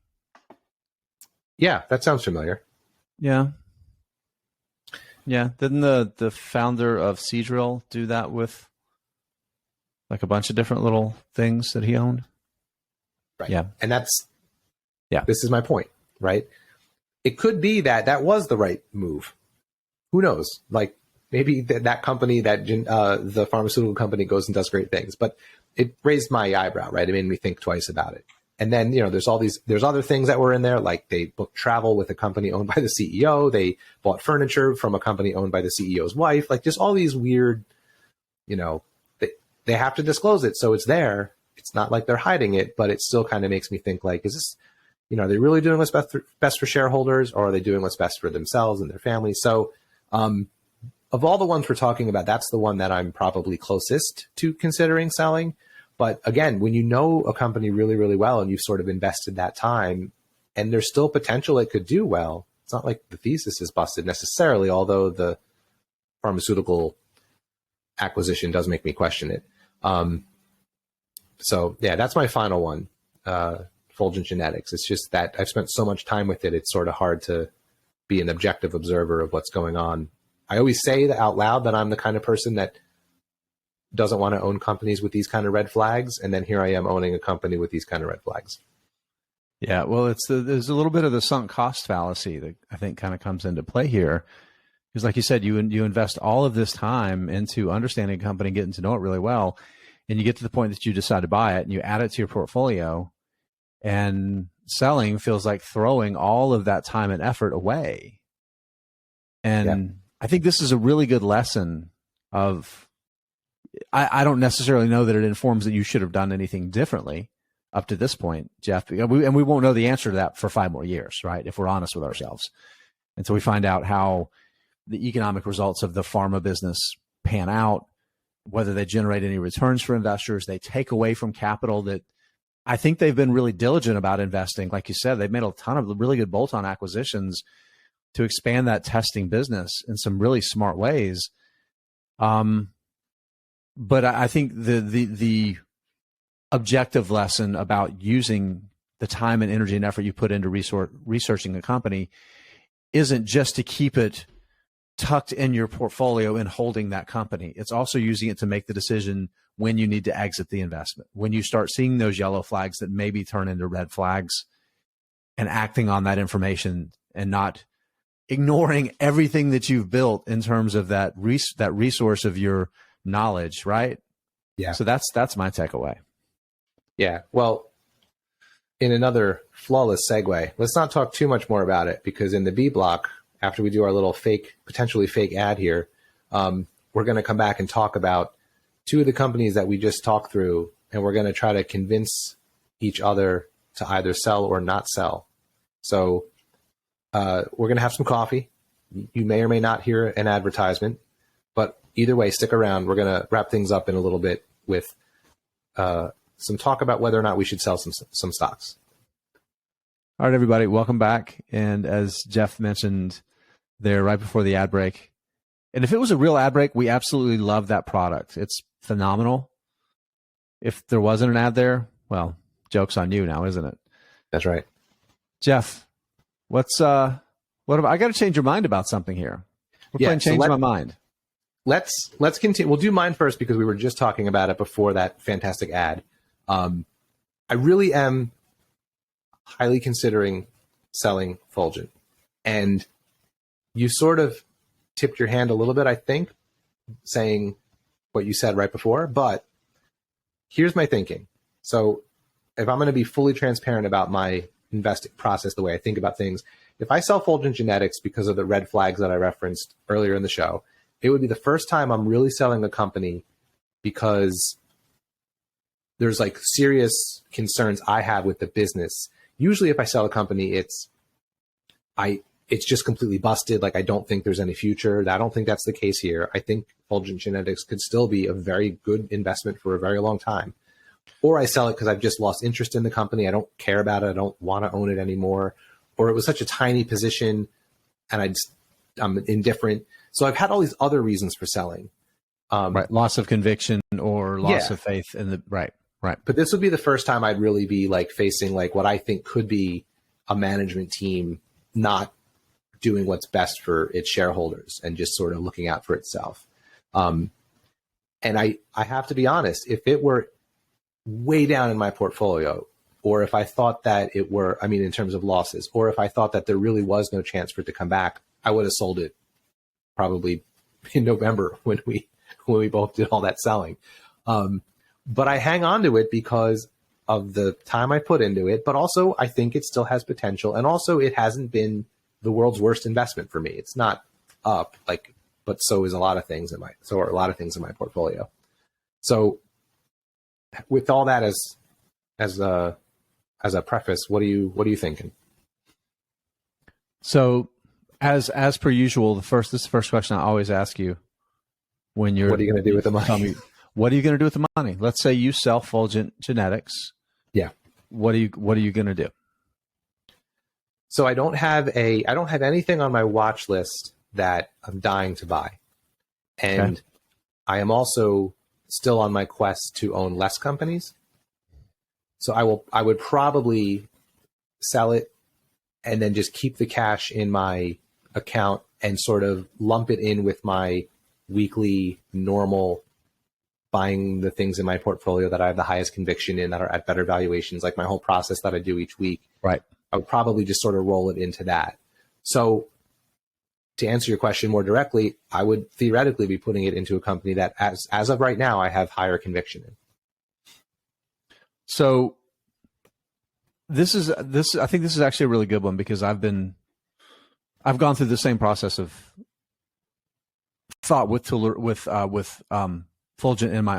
Yeah, that sounds familiar. Yeah. Yeah. Didn't the founder of Seadrill do that with like a bunch of different little things that he owned? Right. Yeah. And this is my point, right? It could be that was the right move. Who knows? Like, maybe that company, the pharmaceutical company, goes and does great things, but it raised my eyebrow, right? It made me think twice about it. And then, there's other things that were in there, like they booked travel with a company owned by the CEO. They bought furniture from a company owned by the CEO's wife, like just all these weird, they have to disclose it. So it's there. It's not like they're hiding it, but it still kind of makes me think, like, is this, are they really doing what's best for shareholders, or are they doing what's best for themselves and their families? So, of all the ones we're talking about, that's the one that I'm probably closest to considering selling. But again, when you know a company really, really well and you've sort of invested that time and there's still potential it could do well, it's not like the thesis is busted necessarily, although the pharmaceutical acquisition does make me question it. So yeah, that's my final one, Fulgent Genetics. It's just that I've spent so much time with it, it's sort of hard to be an objective observer of what's going on. I always say that out loud that I'm the kind of person that doesn't want to own companies with these kind of red flags. And then here I am owning a company with these kind of red flags. Yeah. Well, there's a little bit of the sunk cost fallacy that I think kind of comes into play here. Because like you said, you invest all of this time into understanding a company, getting to know it really well. And you get to the point that you decide to buy it and you add it to your portfolio, and selling feels like throwing all of that time and effort away. And I think this is a really good lesson of, I don't necessarily know that it informs that you should have done anything differently up to this point, Jeff. And we won't know the answer to that for 5 more years, right? If we're honest with ourselves. Until we find out how the economic results of the pharma business pan out, whether they generate any returns for investors, they take away from capital that I think they've been really diligent about investing. Like you said, they've made a ton of really good bolt-on acquisitions to expand that testing business in some really smart ways. But I think the objective lesson about using the time and energy and effort you put into researching a company isn't just to keep it tucked in your portfolio and holding that company. It's also using it to make the decision when you need to exit the investment, when you start seeing those yellow flags that maybe turn into red flags, and acting on that information and not ignoring everything that you've built in terms of that resource of your knowledge, right? Yeah. So that's my takeaway. Yeah. Well, in another flawless segue, let's not talk too much more about it, because in the B block, after we do our little potentially fake ad here, we're going to come back and talk about 2 of the companies that we just talked through and we're going to try to convince each other to either sell or not sell. So we're going to have some coffee. You may or may not hear an advertisement, but either way, stick around. We're going to wrap things up in a little bit with some talk about whether or not we should sell some stocks. All right, everybody, welcome back. And as Jeff mentioned there right before the ad break, and if it was a real ad break, we absolutely love that product. It's phenomenal. If there wasn't an ad there, well, joke's on you now, isn't it? That's right. Jeff, what about, I got to change your mind about something here. We're playing change my mind. Let's continue. We'll do mine first because we were just talking about it before that fantastic ad. I really am highly considering selling Fulgent. And you sort of tipped your hand a little bit, I think, saying what you said right before. But here's my thinking. So if I'm going to be fully transparent about my investing process, the way I think about things, if I sell Fulgent Genetics because of the red flags that I referenced earlier in the show, it would be the first time I'm really selling a company because there's like serious concerns I have with the business. Usually if I sell a company, it's just completely busted. Like, I don't think there's any future. I don't think that's the case here. I think Fulgent Genetics could still be a very good investment for a very long time. Or I sell it because I've just lost interest in the company. I don't care about it. I don't want to own it anymore. Or it was such a tiny position and I'm indifferent. So I've had all these other reasons for selling. Right. Loss of conviction or loss of faith in the right. But this would be the first time I'd really be like facing like what I think could be a management team not doing what's best for its shareholders and just sort of looking out for itself. And I have to be honest, if it were way down in my portfolio, or if I thought that it were, I mean, in terms of losses, or if I thought that there really was no chance for it to come back, I would have sold it probably in November when we both did all that selling. But I hang on to it because of the time I put into it, but also I think it still has potential. And also it hasn't been the world's worst investment for me. It's not up, like, but so are a lot of things in my portfolio. So with all that as a preface, what are you thinking? So as per usual, this is the first question I always ask you when you're, what are you going to do with the money? Tell me, what are you going to do with the money? Let's say you sell Fulgent Genetics. Yeah. What are you going to do? So I don't have anything on my watch list that I'm dying to buy. And okay. I am also still on my quest to own less companies. So I would probably sell it and then just keep the cash in my account and sort of lump it in with my weekly normal buying the things in my portfolio that I have the highest conviction in that are at better valuations, like my whole process that I do each week. Right. I would probably just sort of roll it into that. So to answer your question more directly, I would theoretically be putting it into a company that as of right now, I have higher conviction in. So I think this is actually a really good one because I've gone through the same process of thought with Fulgent in my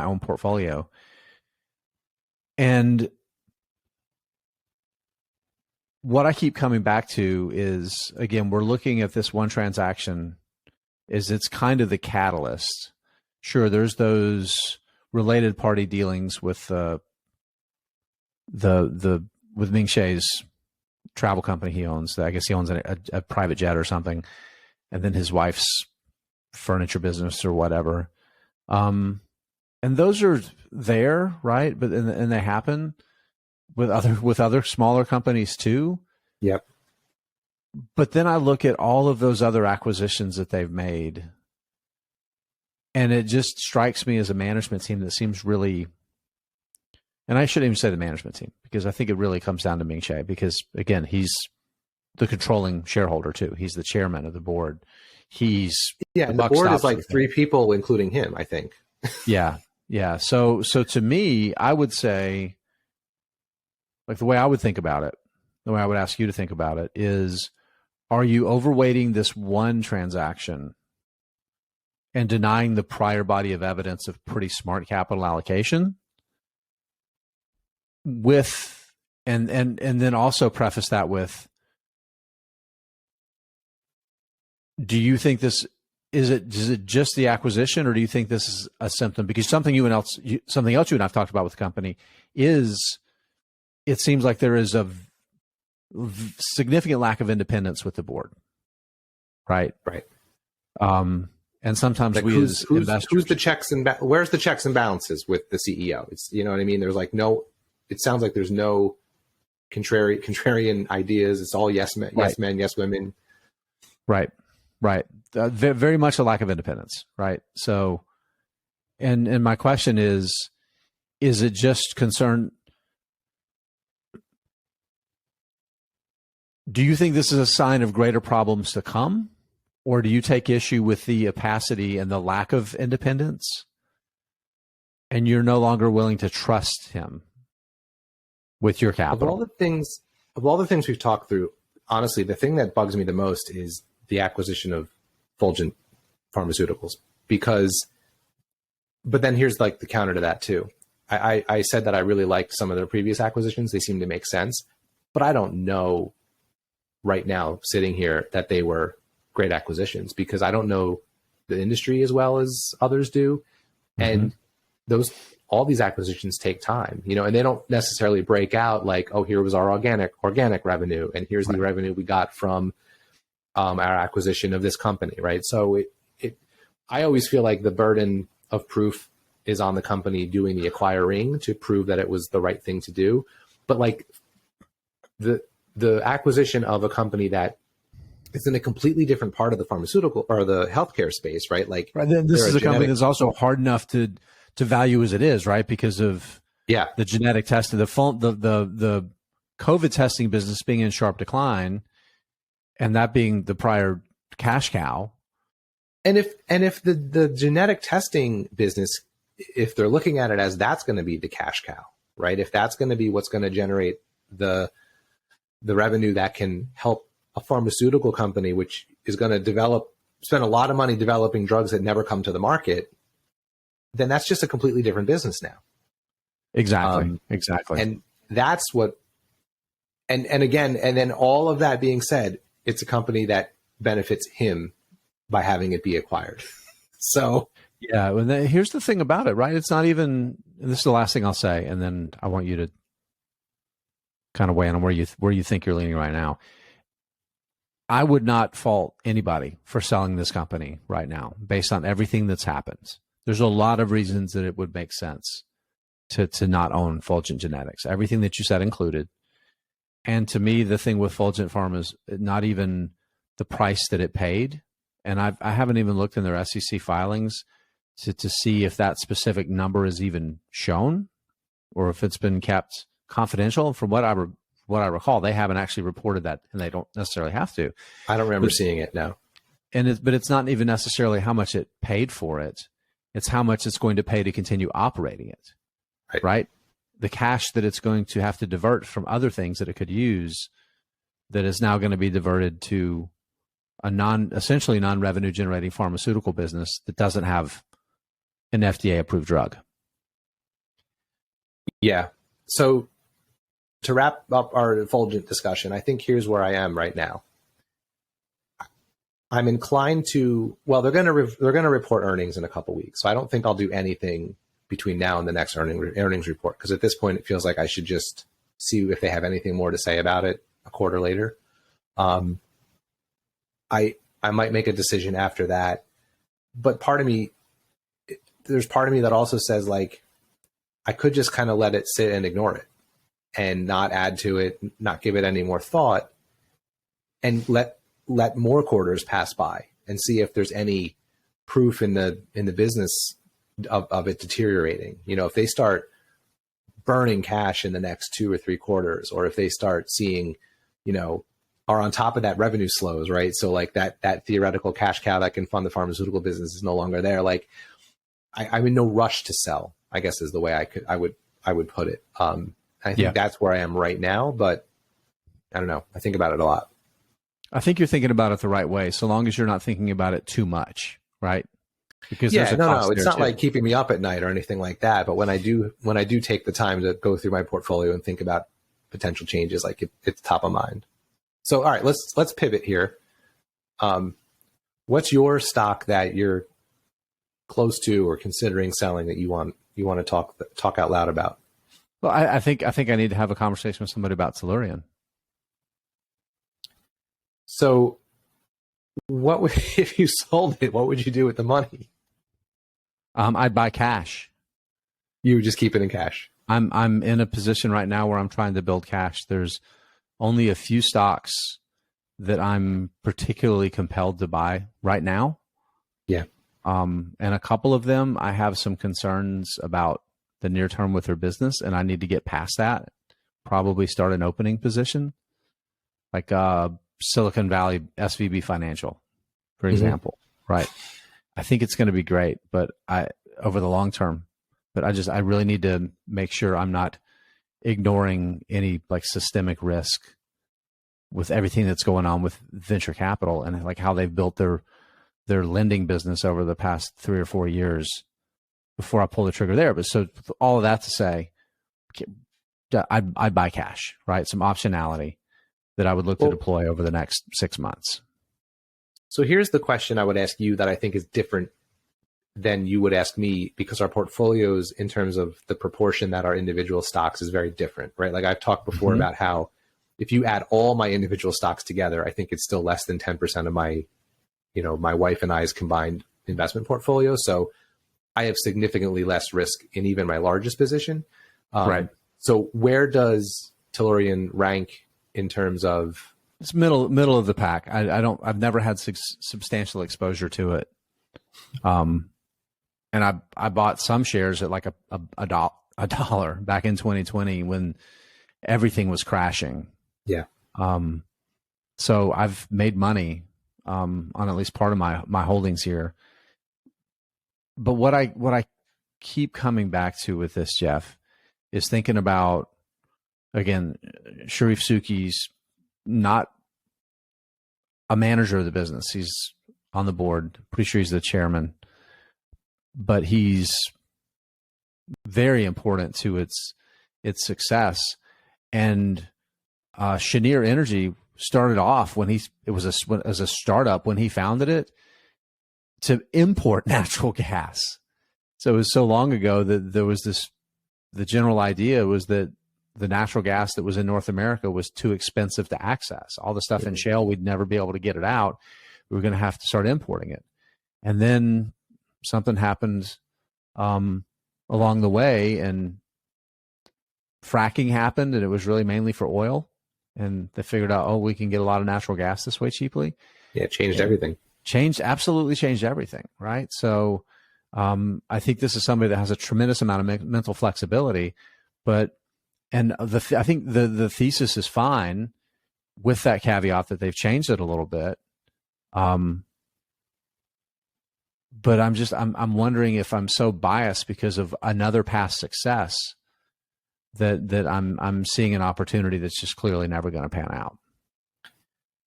own portfolio. And what I keep coming back to is, again, we're looking at this one transaction is it's kind of the catalyst. Sure, there's those related party dealings with with Ming Shea's travel company he owns. I guess he owns a private jet or something, and then his wife's furniture business or whatever. And those are there, right? But and they happen with other smaller companies too. Yep. But then I look at all of those other acquisitions that they've made, and it just strikes me as a management team that seems really, and I shouldn't even say the management team because I think it really comes down to Ming Shea because, again, he's the controlling shareholder too. He's the chairman of the board. And the board is like 3 people, including him, I think. Yeah. So to me, I would say, like the way I would think about it, the way I would ask you to think about it is, are you overweighting this one transaction and denying the prior body of evidence of pretty smart capital allocation? with, and then also preface that with, do you think is it just the acquisition, or do you think this is a symptom? Because something else you and I've talked about with the company is, it seems like there is a significant lack of independence with the board, right? Right. And sometimes like as investors, where's the checks and balances with the CEO? It's, you know what I mean? There's like it sounds like there's no contrarian ideas. It's all yes men, right. yes men, yes women. Right. Very much a lack of independence. Right. So, and my question is it just concern? Do you think this is a sign of greater problems to come? Or do you take issue with the opacity and the lack of independence, and you're no longer willing to trust him with your capital? Of all the things we've talked through, honestly, the thing that bugs me the most is the acquisition of Fulgent Pharmaceuticals. But then here's like the counter to that too. I said that I really liked some of their previous acquisitions. They seem to make sense, but I don't know right now sitting here that they were great acquisitions, because I don't know the industry as well as others do. And all these acquisitions take time, and they don't necessarily break out like, oh, here was our organic revenue, and here's the revenue we got from our acquisition of this company, right? So I always feel like the burden of proof is on the company doing the acquiring to prove that it was the right thing to do. But like the acquisition of a company that is in a completely different part of the pharmaceutical or the healthcare space, right? Like, this is a company that's also hard enough to value as it is, right? Because of the genetic testing, the COVID testing business being in sharp decline, and that being the prior cash cow. And if the genetic testing business, if they're looking at it as that's going to be the cash cow, right? If that's going to be what's going to generate the revenue that can help a pharmaceutical company, which is going to spend a lot of money developing drugs that never come to the market, then that's just a completely different business now. Exactly. And that's what, and then all of that being said, it's a company that benefits him by having it be acquired. So yeah, here's the thing about it, right? It's not even, and this is the last thing I'll say, and then I want you to kind of weigh in on where you think you're leaning right now. I would not fault anybody for selling this company right now based on everything that's happened. There's a lot of reasons that it would make sense to not own Fulgent Genetics, everything that you said included. And to me, the thing with Fulgent Pharma is not even the price that it paid. And I haven't even looked in their SEC filings to see if that specific number is even shown or if it's been kept confidential. From what I recall, they haven't actually reported that, and they don't necessarily have to. I don't remember seeing it, no. But it's not even necessarily how much it paid for it. It's how much it's going to pay to continue operating it, right? The cash that it's going to have to divert from other things that it could use that is now going to be diverted to a essentially non-revenue generating pharmaceutical business that doesn't have an FDA approved drug. Yeah. So to wrap up our Fulgent discussion, I think here's where I am right now. I'm inclined to, well, they're going to report earnings in a couple weeks. So I don't think I'll do anything between now and the next earnings report, because at this point it feels like I should just see if they have anything more to say about it a quarter later. I might make a decision after that, but there's part of me that also says, like, I could just kind of let it sit and ignore it and not add to it, not give it any more thought, and let more quarters pass by and see if there's any proof in the business of it deteriorating. If they start burning cash in the next 2 or 3 quarters, or if they start seeing, are on top of that, revenue slows, right? So like that theoretical cash cow that can fund the pharmaceutical business is no longer there. Like, I'm in no rush to sell, I guess is the way I would put it. I think that's where I am right now, but I don't know. I think about it a lot. I think you're thinking about it the right way, so long as you're not thinking about it too much, right? because there's Yeah, a no, cost no, it's there not too. like keeping me up at night or anything like that. But when I do take the time to go through my portfolio and think about potential changes, like it's top of mind. So, all right, let's pivot here. What's your stock that you're close to or considering selling that you want to talk out loud about? Well, I think I need to have a conversation with somebody about Tellurian. So, what would, if you sold it? What would you do with the money? I'd buy cash. You would just keep it in cash. I'm in a position right now where I'm trying to build cash. There's only a few stocks that I'm particularly compelled to buy right now. Yeah. And a couple of them, I have some concerns about the near term with their business, and I need to get past that. Probably start an opening position, like Silicon Valley SVB Financial, for example. Right. I think it's going to be great, but over the long term. But I really need to make sure I'm not ignoring any like systemic risk with everything that's going on with venture capital and like how they've built their lending business over the past 3 or 4 years before I pull the trigger there. But so all of that to say, I'd buy cash, right? Some optionality that I would look to deploy over the next 6 months. So here's the question I would ask you that I think is different than you would ask me, because our portfolios in terms of the proportion that our individual stocks is very different, right? Like I've talked before about how if you add all my individual stocks together, I think it's still less than 10% of my, my wife and I's combined investment portfolio. So I have significantly less risk in even my largest position. Right. So where does Tellurian rank in terms of? It's middle of the pack. I've never had substantial exposure to it. And I bought some shares at like a dollar back in 2020 when everything was crashing. Yeah. So I've made money on at least part of my holdings here. But what I keep coming back to with this, Jeff, is thinking about, again, Sharif Suki's not a manager of the business. He's on the board. Pretty sure he's the chairman. But he's very important to its success. And Cheniere Energy started off when it was as a startup when he founded it to import natural gas. So it was so long ago that there was the general idea was that the natural gas that was in North America was too expensive to access. All the stuff in shale, we'd never be able to get it out. We were going to have to start importing it. And then something happened along the way, and fracking happened, and it was really mainly for oil. And they figured out, we can get a lot of natural gas this way cheaply. Yeah, it changed everything. Absolutely changed everything, right? So I think this is somebody that has a tremendous amount of mental flexibility, I think the thesis is fine with that caveat that they've changed it a little bit. But I'm wondering if I'm so biased because of another past success that I'm seeing an opportunity that's just clearly never going to pan out.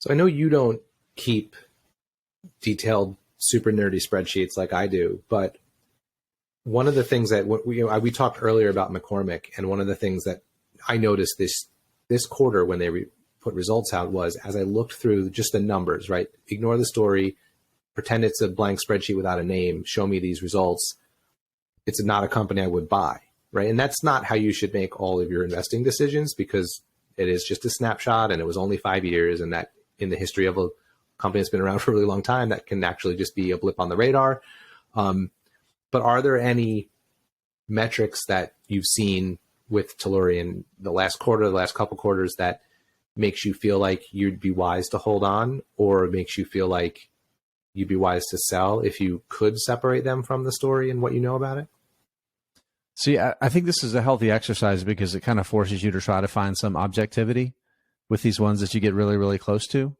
So I know you don't keep detailed, super nerdy spreadsheets like I do, but one of the things that we talked earlier about McCormick, and one of the things that I noticed this quarter when they put results out was, as I looked through just the numbers, right? Ignore the story, pretend it's a blank spreadsheet without a name, show me these results. It's not a company I would buy, right? And that's not how you should make all of your investing decisions, because it is just a snapshot and it was only 5 years, and that in the history of a company that's been around for a really long time, that can actually just be a blip on the radar. But are there any metrics that you've seen with Tellurian the last quarter, the last couple quarters, that makes you feel like you'd be wise to hold on, or makes you feel like you'd be wise to sell if you could separate them from the story and what you know about it? See, I think this is a healthy exercise because it kind of forces you to try to find some objectivity with these ones that you get really, really close to.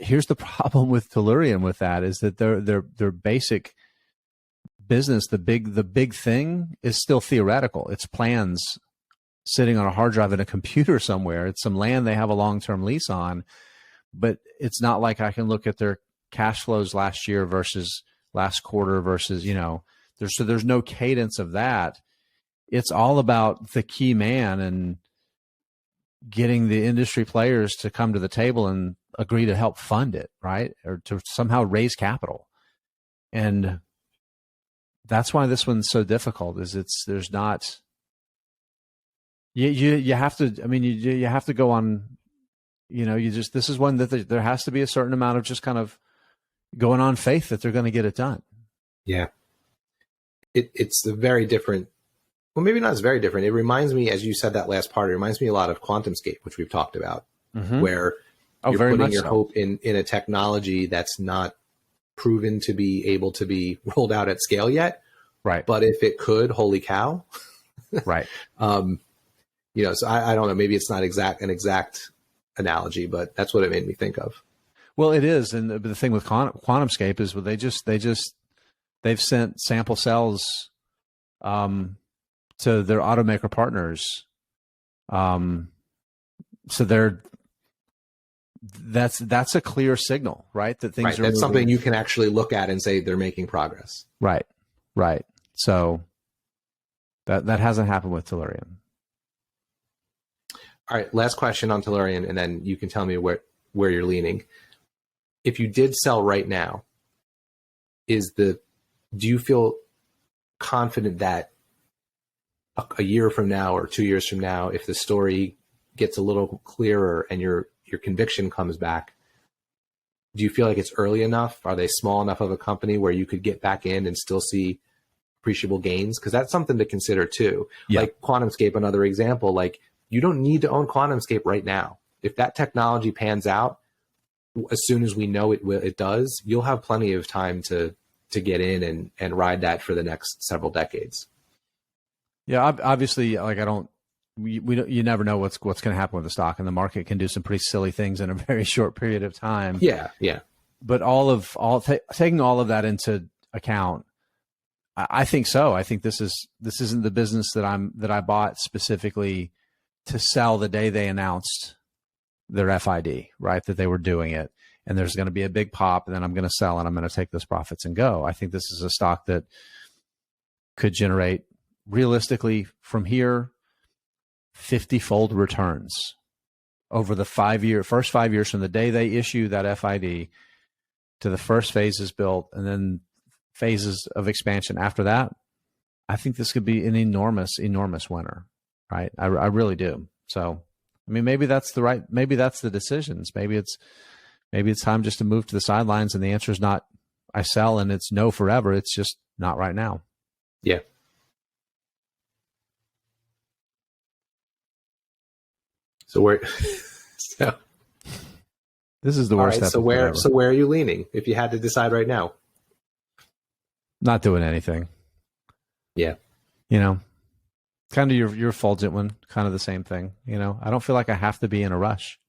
Here's the problem with Tellurian with that is that their basic business, the big thing is still theoretical. It's plans sitting on a hard drive in a computer somewhere. It's some land they have a long-term lease on, but it's not like I can look at their cash flows last year versus last quarter versus, there's no cadence of that. It's all about the key man and getting the industry players to come to the table and agree to help fund it, right? Or to somehow raise capital. And that's why this one's so difficult, is there's not, you have to, you have to go on, this is one that there has to be a certain amount of just kind of going on faith that they're going to get it done. Yeah. It's a very different, well, maybe not as very different. It reminds me, as you said that last part, it reminds me a lot of QuantumScape, which we've talked about, where you're putting your hope in a technology that's not proven to be able to be rolled out at scale yet. Right. But if it could, holy cow. Right. So I don't know, maybe it's not an exact analogy, but that's what it made me think of. Well, it is. And the thing with QuantumScape is, they've sent sample cells, to their automaker partners. So that's a clear signal, right? That things right. are That's moving. Something you can actually look at and say they're making progress. Right. Right. So that hasn't happened with Tellurian. All right. Last question on Tellurian, and then you can tell me where you're leaning. If you did sell right now, do you feel confident that a year from now or 2 years from now, if the story gets a little clearer and your conviction comes back, do you feel like it's early enough? Are they small enough of a company where you could get back in and still see appreciable gains? Because that's something to consider too. Yeah. Like QuantumScape, another example, like you don't need to own QuantumScape right now. If that technology pans out, as soon as we know it does, you'll have plenty of time to get in and ride that for the next several decades. Yeah, obviously, like you never know what's going to happen with the stock, and the market can do some pretty silly things in a very short period of time. Yeah, yeah. But taking all of that into account, I think so. I think this isn't the business that I bought specifically to sell the day they announced their FID, right? That they were doing it, and there's going to be a big pop, and then I'm going to sell, and I'm going to take those profits and go. I think this is a stock that could generate, realistically, from here, 50-fold returns over the first 5 years from the day they issue that FID to the first phase is built, and then phases of expansion after that. I think this could be an enormous, enormous winner, right? I really do. So, maybe that's the decisions. Maybe it's time just to move to the sidelines, and the answer is not I sell and it's no forever. It's just not right now. Yeah. So this is the worst. Right, so where are you leaning if you had to decide right now? Not doing anything. Yeah. Kind of your Fulgent one, kind of the same thing. I don't feel like I have to be in a rush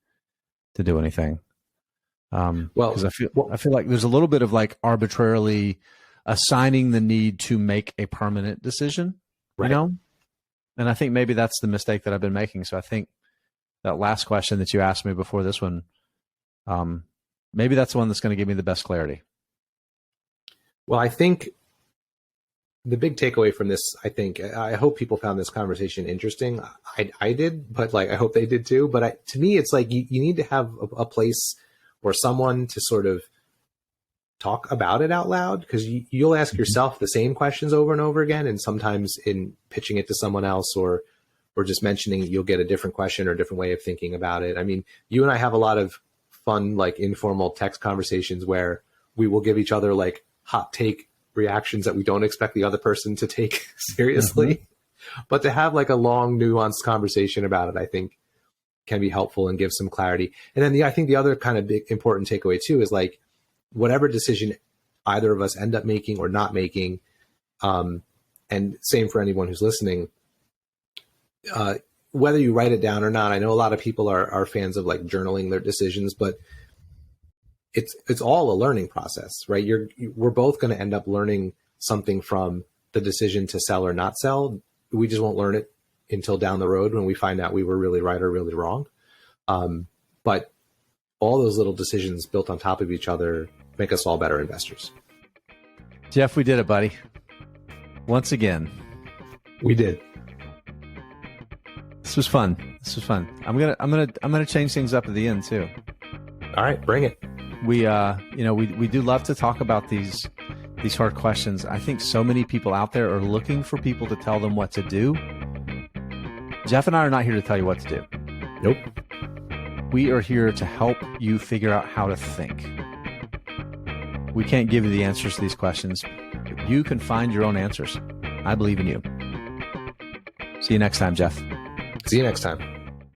to do anything. Because I feel like there's a little bit of like arbitrarily assigning the need to make a permanent decision, right. And I think maybe that's the mistake that I've been making. So I think that last question that you asked me before this one, maybe that's the one that's going to give me the best clarity. Well, I think the big takeaway from this, I hope people found this conversation interesting. I did, but I hope they did too. But to me, it's like you need to have a place or someone to sort of talk about it out loud, because you'll ask yourself the same questions over and over again. And sometimes in pitching it to someone else or just mentioning it, you'll get a different question or a different way of thinking about it. You and I have a lot of fun, informal text conversations where we will give each other hot take reactions that we don't expect the other person to take seriously. But to have a long, nuanced conversation about it, I think can be helpful and give some clarity. And then I think the other kind of big important takeaway too is whatever decision either of us end up making or not making, and same for anyone who's listening, whether you write it down or not. I know a lot of people are fans of journaling their decisions, but it's all a learning process, right? We're both going to end up learning something from the decision to sell or not sell. We just won't learn it until down the road when we find out we were really right or really wrong. But all those little decisions built on top of each other make us all better investors. Jeff, we did it, buddy. Once again. We did. This was fun. I'm gonna change things up at the end too. All right, bring it. We do love to talk about these hard questions. I think so many people out there are looking for people to tell them what to do. Jeff and I are not here to tell you what to do. Nope. We are here to help you figure out how to think. We can't give you the answers to these questions, but you can find your own answers. I believe in you. See you next time, Jeff. See you next time.